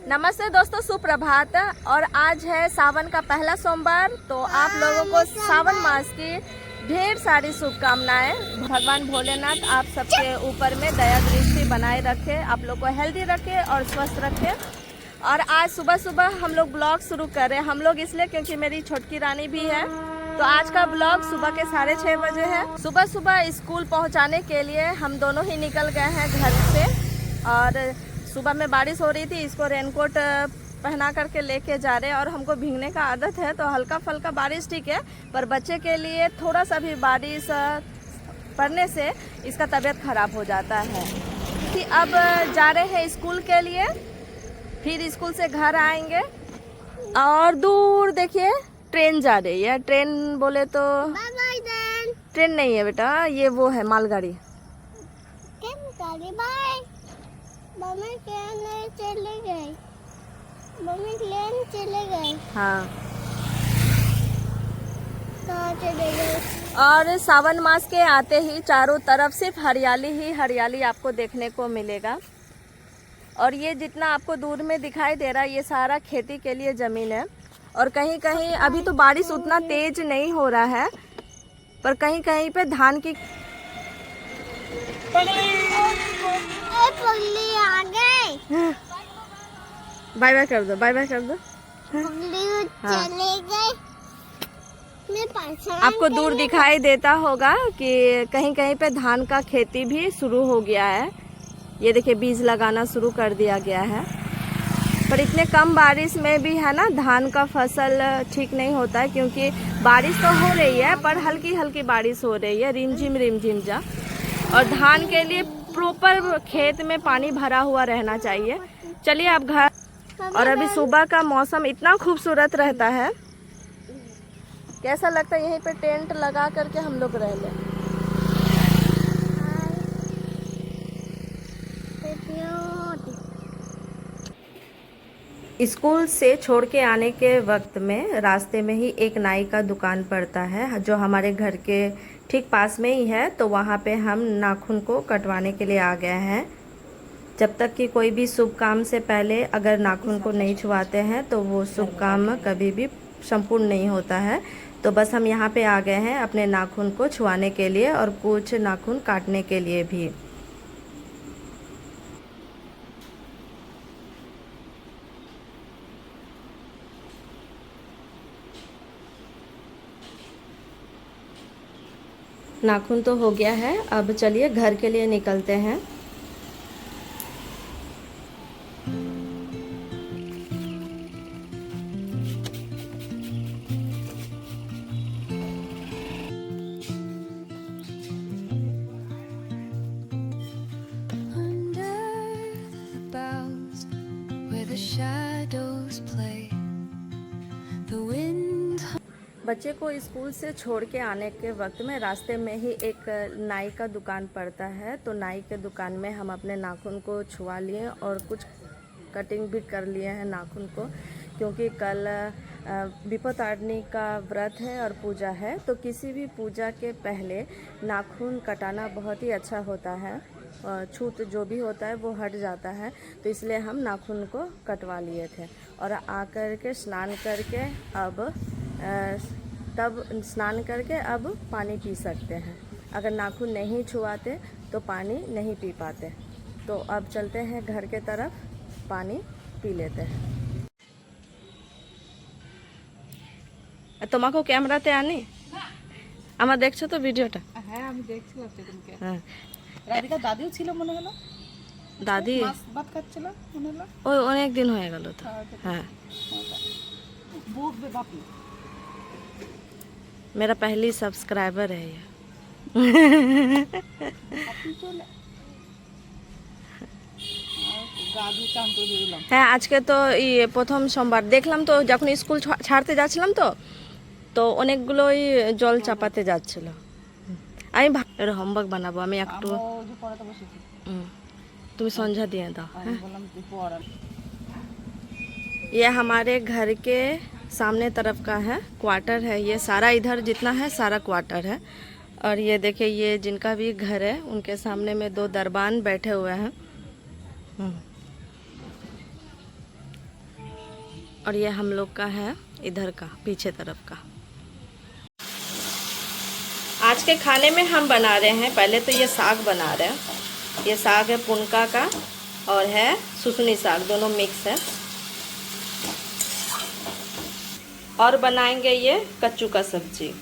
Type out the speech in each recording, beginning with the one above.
नमस्ते दोस्तों, सुप्रभात। और आज है सावन का पहला सोमवार, तो आप लोगों को सावन मास की ढेर सारी शुभकामनाएं। भगवान भोलेनाथ आप सबके ऊपर में दया दृष्टि बनाए रखे, आप लोग को हेल्दी रखे और स्वस्थ रखे। और आज सुबह सुबह हम लोग ब्लॉग शुरू कर रहे हैं। हम लोग इसलिए क्योंकि मेरी छोटकी रानी भी है, तो आज का ब्लॉग सुबह के 6:30 बजे है। सुबह सुबह स्कूल पहुंचाने के लिए हम दोनों ही निकल गए हैं घर से। और सुबह में बारिश हो रही थी, इसको रेनकोट पहना करके लेके जा रहे हैं। और हमको भीगने का आदत है, तो हल्का फुल्का बारिश ठीक है, पर बच्चे के लिए थोड़ा सा भी बारिश पड़ने से इसका तबीयत खराब हो जाता है। कि अब जा रहे हैं स्कूल के लिए, फिर स्कूल से घर आएंगे। और दूर देखिए ट्रेन जा रही है। ट्रेन बोले तो ट्रेन नहीं है बेटा, ये वो है मालगाड़ी। मम्मी ट्रेन चले गई, मम्मी ट्रेन चले गई। हाँ, कहाँ चले गई? और सावन मास के आते ही चारों तरफ सिर्फ हरियाली ही हरियाली आपको देखने को मिलेगा। और ये जितना आपको दूर में दिखाई दे रहा है, ये सारा खेती के लिए ज़मीन है। और कहीं कहीं अभी तो बारिश उतना तेज नहीं हो रहा है, पर कहीं कहीं पे धान की पगली आ गई। बाय बाय कर दो, बाय बाय कर दो। पगली चले गई। मैं परेशान। आपको दूर दिखाई देता होगा कि कहीं कहीं पे धान का खेती भी शुरू हो गया है। ये देखिए बीज लगाना शुरू कर दिया गया है। पर इतने कम बारिश में भी है ना, धान का फसल ठीक नहीं होता है, क्योंकि बारिश तो हो रही है पर हल्की हल्की बारिश हो रही है, रिमझिम जा। और धान के लिए प्रॉपर खेत में पानी भरा हुआ रहना चाहिए। चलिए आप घर। और अभी सुबह का मौसम इतना खूबसूरत रहता है, कैसा लगता है यहीं पे टेंट लगा करके हम लोग रह लें। स्कूल से छोड़ के आने के वक्त में रास्ते में ही एक नाई का दुकान पड़ता है, जो हमारे घर के ठीक पास में ही है। तो वहाँ पे हम नाखून को कटवाने के लिए आ गए हैं। जब तक कि कोई भी शुभ काम से पहले अगर नाखून को नहीं छुआते हैं, तो वो शुभ काम कभी भी संपूर्ण नहीं होता है। तो बस हम यहाँ पे आ गए हैं अपने नाखून को छुआने के लिए और कुछ नाखून काटने के लिए भी। नाखून तो हो गया है, अब चलिए घर के लिए निकलते हैं। बच्चे को स्कूल से छोड़ के आने के वक्त में रास्ते में ही एक नाई का दुकान पड़ता है। तो नाई के दुकान में हम अपने नाखून को छुआ लिए और कुछ कटिंग भी कर लिए हैं नाखून को, क्योंकि कल विपत्तारिणी का व्रत है और पूजा है। तो किसी भी पूजा के पहले नाखून कटाना बहुत ही अच्छा होता है, छूत जो भी होता है वो हट जाता है। तो इसलिए हम नाखून को कटवा लिए थे। और आकर के स्नान करके तब स्नान करके अब पानी पी सकते हैं। अगर नाखून नहीं छुआते तो पानी नहीं पी पाते। तो अब चलते हैं घर के तरफ, पानी पी लेते हैं। তোমাকেও ক্যামেরাতে আনি? আমার দেখছো তো ভিডিওটা? হ্যাঁ আমি দেখছিলাম সেদিনকে। হ্যাঁ, রাধিকা দাদিও ছিল মনে হলো, দাদি মাছ ভাত খাচ্ছিল মনে হলো। ওই অনেক দিন হয়ে গেল তো। হ্যাঁ, বকবে বাপি। मेरा पहली सब्सक्राइबर है ये। হ্যাঁ, আজকে তো প্রথম সোমবার দেখলাম, তো যখন স্কুল ছাড়তে যাচ্ছিলাম তো অনেকগুলোই জল চাপাতে যাচ্ছিল। আমি এটা হোমওয়ার্ক বানাবো, আমি একটু তুমি সন্ধ্যা দিয়ে দাও। ये हमारे घर के सामने तरफ का है, क्वार्टर है। ये सारा इधर जितना है सारा क्वार्टर है। और ये देखिए, ये जिनका भी घर है उनके सामने में 2 दरबान बैठे हुए हैं। और ये हम लोग का है इधर का पीछे तरफ का। आज के खाने में हम बना रहे हैं, पहले तो ये साग बना रहे हैं। ये साग है पुनका का और है सुसनी साग, दोनों मिक्स है। और बनाएंगे ये कच्चू का सब्जी।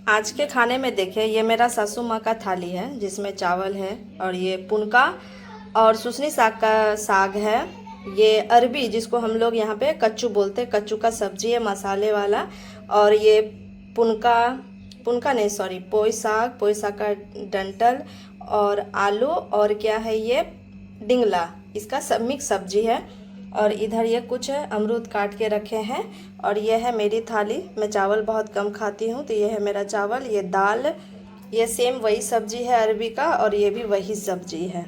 आज के खाने में देखिए, ये मेरा सासू माँ का थाली है जिसमें चावल है और ये पुनका और सुसनी साग का साग है। ये अरबी जिसको हम लोग यहाँ पे कच्चू बोलते हैं, कच्चू का सब्जी है मसाले वाला। और ये पुनका नहीं सॉरी पोई साग का डंठल और आलू और क्या है ये डिंगला, इसका सब मिक्स सब्जी है। और इधर ये कुछ अमरूद काट के रखे हैं। और ये है मेरी थाली, मैं चावल बहुत कम खाती हूँ तो ये है मेरा चावल। ये दाल, ये सेम वही सब्जी है अरबी का और ये भी वही सब्जी है।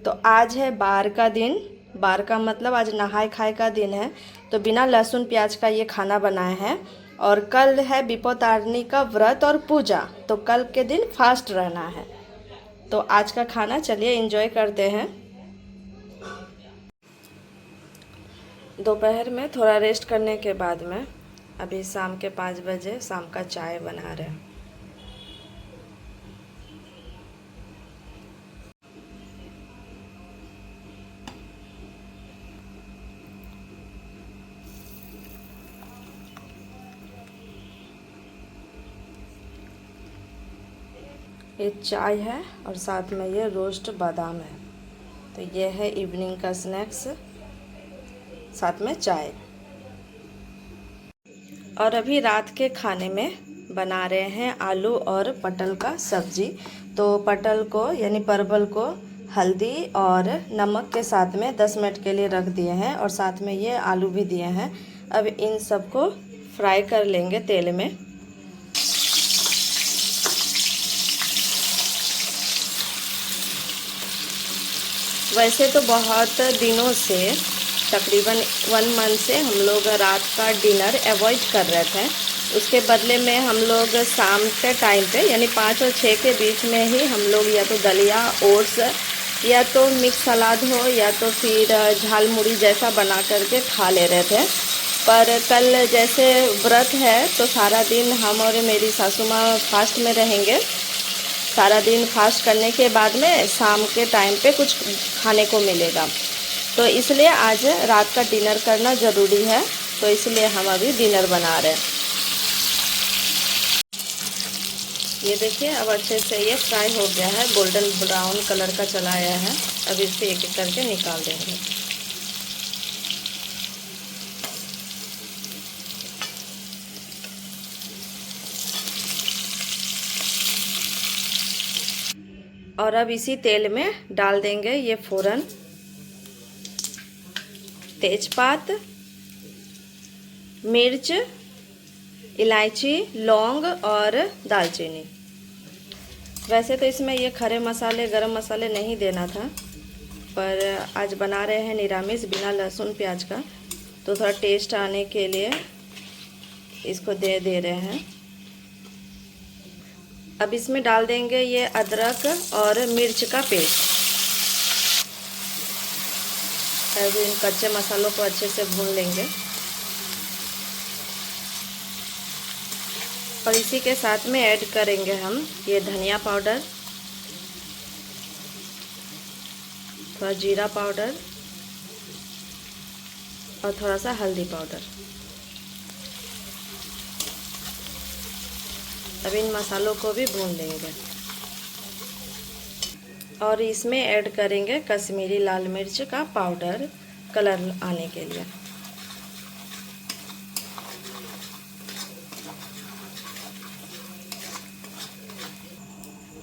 तो आज है बार का दिन, बार का मतलब आज नहाय खाए का दिन है। तो बिना लहसुन प्याज का ये खाना बनाए हैं। और कल है बिपोतारनी का व्रत और पूजा, तो कल के दिन फास्ट रहना है। तो आज का खाना चलिए एंजॉय करते हैं। दोपहर में थोड़ा रेस्ट करने के बाद में अभी शाम के 5 बजे शाम का चाय बना रहे हैं। ये चाय है और साथ में ये रोस्ट बादाम है। तो ये है इवनिंग का स्नैक्स, साथ में चाय। और अभी रात के खाने में बना रहे हैं आलू और पटल का सब्जी। तो पटल को यानी परवल को हल्दी और नमक के साथ में 10 मिनट के लिए रख दिए हैं और साथ में ये आलू भी दिए हैं। अब इन सबको फ्राई कर लेंगे तेल में। वैसे तो बहुत दिनों से तकरीबन 1 मंथ से हम लोग रात का डिनर अवॉइड कर रहे थे। उसके बदले में हम लोग शाम के टाइम पे यानी 5 और 6 के बीच में ही हम लोग या तो दलिया, ओट्स या तो मिक्स सलाद हो या तो फिर झाल मुड़ी जैसा बना करके खा ले रहे थे। पर कल जैसे व्रत है तो सारा दिन हम और मेरी सासू माँ फास्ट में रहेंगे। सारा दिन फास्ट करने के बाद में शाम के टाइम पे कुछ खाने को मिलेगा, तो इसलिए आज रात का डिनर करना ज़रूरी है। तो इसलिए हम अभी डिनर बना रहे हैं। ये देखिए अब अच्छे से ये फ्राई हो गया है, गोल्डन ब्राउन कलर का चला आया है। अब इसे एक एक करके निकाल देंगे। और अब इसी तेल में डाल देंगे ये फ़ौरन तेजपात, मिर्च, इलायची, लौंग और दालचीनी। वैसे तो इसमें ये खड़े मसाले, गरम मसाले नहीं देना था, पर आज बना रहे हैं निरामिष बिना लहसुन प्याज का, तो थोड़ा टेस्ट आने के लिए इसको दे रहे हैं। अब इसमें डाल देंगे ये अदरक और मिर्च का पेस्ट। अब इन कच्चे मसालों को अच्छे से भून लेंगे। और इसी के साथ में ऐड करेंगे हम ये धनिया पाउडर, थोड़ा जीरा पाउडर और थोड़ा सा हल्दी पाउडर। अब इन मसालों को भी भून लेंगे। और इसमें ऐड करेंगे कश्मीरी लाल मिर्च का पाउडर कलर आने के लिए।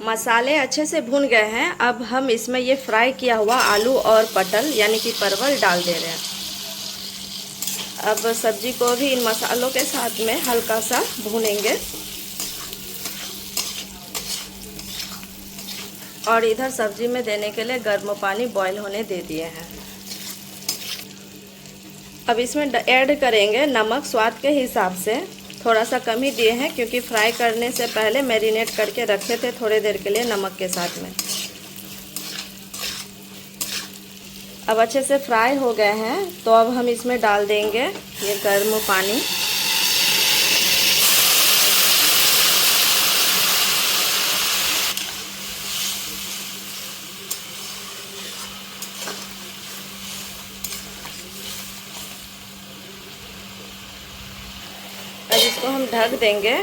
मसाले अच्छे से भून गए हैं। अब हम इसमें ये फ्राई किया हुआ आलू और पटल यानी कि परवल डाल दे रहे हैं। अब सब्जी को भी इन मसालों के साथ में हल्का सा भूनेंगे। और इधर सब्जी में देने के लिए गर्म पानी बॉईल होने दे दिए हैं। अब इसमें ऐड करेंगे नमक स्वाद के हिसाब से, थोड़ा सा कम ही दिए हैं क्योंकि फ्राई करने से पहले मैरिनेट करके रखे थे थोड़ी देर के लिए नमक के साथ में। अब अच्छे से फ्राई हो गए हैं, तो अब हम इसमें डाल देंगे ये गर्म पानी। अब इसको हम ढक देंगे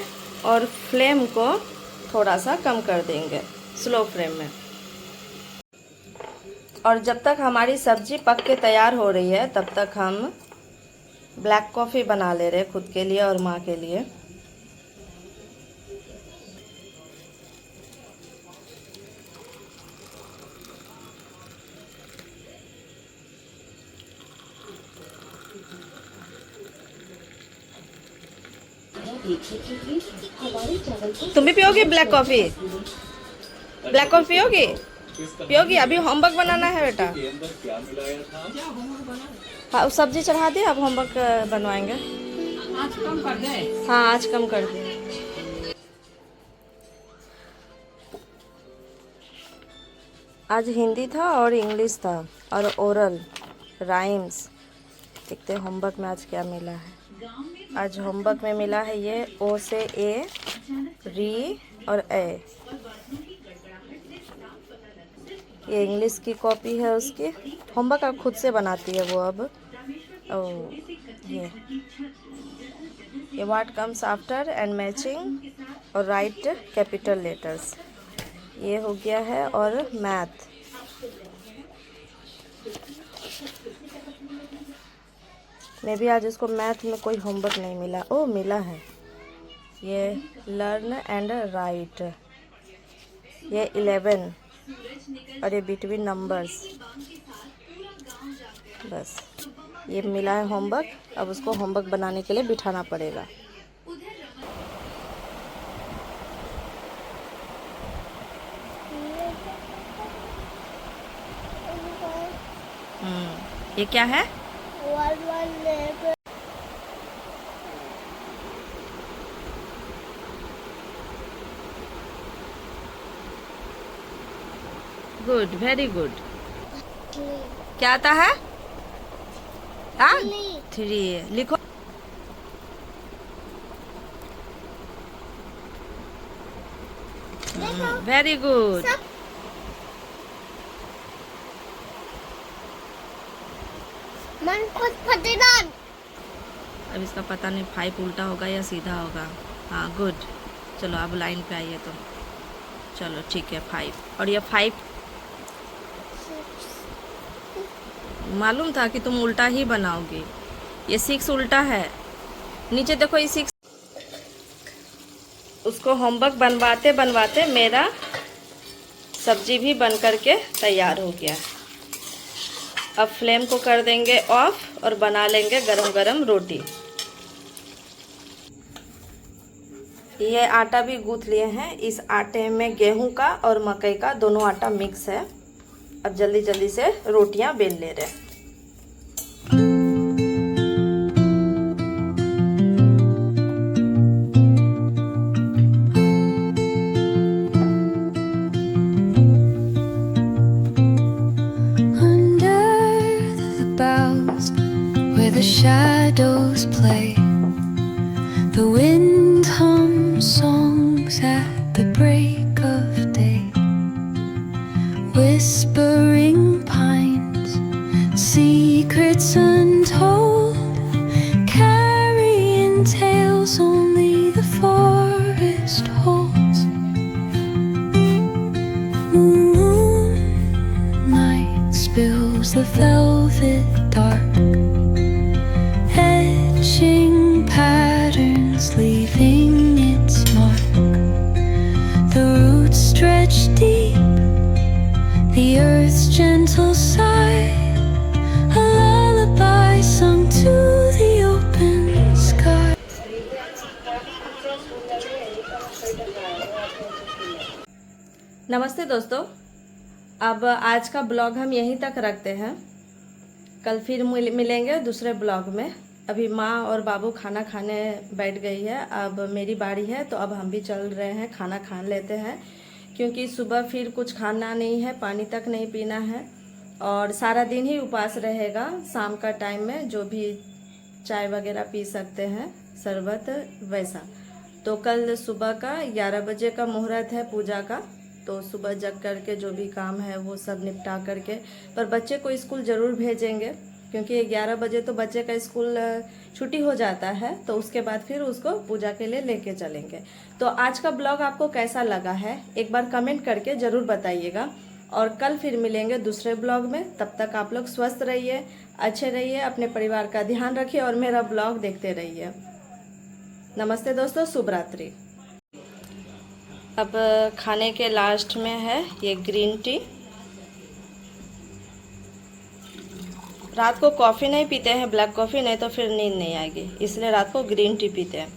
और फ्लेम को थोड़ा सा कम कर देंगे, स्लो फ्लेम में। और जब तक हमारी सब्जी पक के तैयार हो रही है, तब तक हम ब्लैक कॉफ़ी बना ले रहे हैं खुद के लिए और माँ के लिए। तुम भी पियोगी ब्लैक कॉफ़ी? ब्लैक कॉफ़ी पियोगी? पियोगी? अभी होमवर्क बनाना है बेटा। हाँ, सब्जी चढ़ा दी, अब होमवर्क बनवाएंगे। आज कम कर दे। हाँ, आज कम कर दे। आज हिंदी था और इंग्लिश था और ओरल राइम्स। देखते हैं होमवर्क में आज क्या मिला है। आज होमवर्क में मिला है ये ओ से ए, री और ए। ये इंग्लिश की कॉपी है उसकी। होमवर्क अब खुद से बनाती है वो अब। ये what comes after and matching और राइट कैपिटल लेटर्स, ये हो गया है। और मैथ, मैं भी आज इसको मैथ में कोई होमवर्क नहीं मिला। ओ मिला है, ये लर्न एंड राइट, ये 11 और ये बिटवीन नंबर्स। बस ये मिला है होमवर्क। अब उसको होमवर्क बनाने के लिए बिठाना पड़ेगा। ये क्या है? Good, very good. क्या आता है? हाँ, 3 लिखो। Very good. मन खुद फटेदान। अब इसका पता नहीं 5 उल्टा होगा या सीधा होगा। हाँ गुड। चलो अब लाइन पे आइए तो। चलो ठीक है 5। और ये 5 मालूम था कि तुम उल्टा ही बनाओगी। ये 6 उल्टा है। नीचे देखो ये 6। उसको होमवर्क बनवाते बनवाते मेरा सब्जी भी बन करके तैयार हो गया। अब फ्लेम को कर देंगे ऑफ और बना लेंगे गरम गरम रोटी। ये आटा भी गूंथ लिए हैं। इस आटे में गेहूं का और मकई का दोनों आटा मिक्स है। अब जल्दी जल्दी से रोटियां बेल ले रहे हैं। The shadows play, the wind hums songs at the break of day, whispering pines, secrets untold, carrying tales only the forest holds. Moonlight spills the velvet dark, patterns leaving its mark. The roots stretch deep, the earth's gentle sigh, a lullaby sung to the open sky. नमस्ते दोस्तों, अब आज का blog हम यहीं तक रखते हैं। कल फिर मिलेंगे दूसरे ब्लॉग में। अभी माँ और बाबू खाना खाने बैठ गई है। अब मेरी बारी है, तो अब हम भी चल रहे हैं, खाना खा लेते हैं। क्योंकि सुबह फिर कुछ खाना नहीं है, पानी तक नहीं पीना है। और सारा दिन ही उपवास रहेगा। शाम का टाइम में जो भी चाय वगैरह पी सकते हैं, शरबत वैसा। तो कल सुबह का 11 बजे का मुहूर्त है पूजा का। तो सुबह जग करके जो भी काम है वो सब निपटा करके, पर बच्चे को स्कूल ज़रूर भेजेंगे क्योंकि 11 बजे तो बच्चे का स्कूल छुट्टी हो जाता है। तो उसके बाद फिर उसको पूजा के लिए लेके चलेंगे। तो आज का ब्लॉग आपको कैसा लगा है एक बार कमेंट करके ज़रूर बताइएगा। और कल फिर मिलेंगे दूसरे ब्लॉग में। तब तक आप लोग स्वस्थ रहिए, अच्छे रहिए, अपने परिवार का ध्यान रखिए और मेरा ब्लॉग देखते रहिए। नमस्ते दोस्तों, शुभ रात्रि। अब खाने के लास्ट में है ये ग्रीन टी। रात को कॉफ़ी नहीं पीते हैं, ब्लैक कॉफ़ी, नहीं तो फिर नींद नहीं आएगी, इसलिए रात को ग्रीन टी पीते हैं।